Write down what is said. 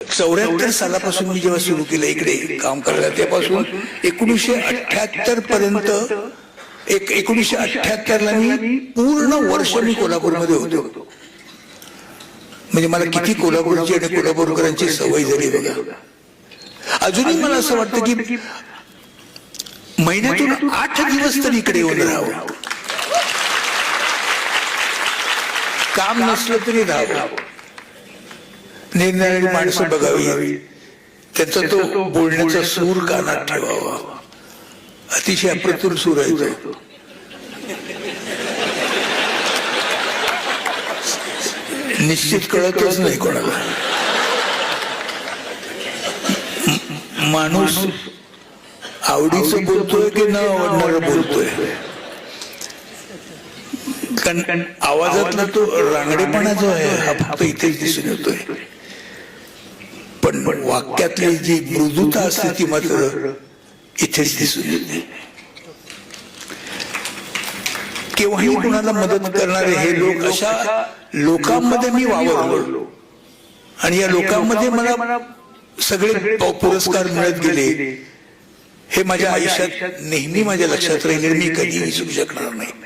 74 सालापासून मी जेव्हा सुरू केलं इकडे काम करायला, त्यापासून 1978 पर्यंत 1978 ला मी पूर्ण वर्ष मी कोल्हापूरमध्ये होतो. म्हणजे मला किती कोल्हापूरची आणि कोल्हापूरकरांची सवय झाली बघा. अजूनही मला असं वाटतं की महिन्यातून 8 दिवस तरी इकडे येऊन राहावं, काम नसलं तरी राहावं, निरनिराळी माणसं बघावी, त्याचा तो बोलण्याचा सूर कानात ठेवावा. अतिशय अप्रतिम सूर आहे तो. निश्चित कळतच नाही कोणाला. माणूस आवडीचं बोलतोय की न आवडणारं बोलतोय, कारण आवाजातला तो रांगडेपणा जो आहे हा फक्त इथेच दिसून येतोय, पण वाक्यातली जी मृदुता असते ती मात्र इथेच दिसून येते. केव्हाही कुणाला मदत करणारे हे लोक, अशा लोकांमध्ये मी वावरलो आणि या लोकांमध्ये मला सगळे पुरस्कार मिळत गेले. हे माझ्या आयुष्यात नेहमी माझ्या लक्षात राहिले, मी कधी विसरू शकणार नाही.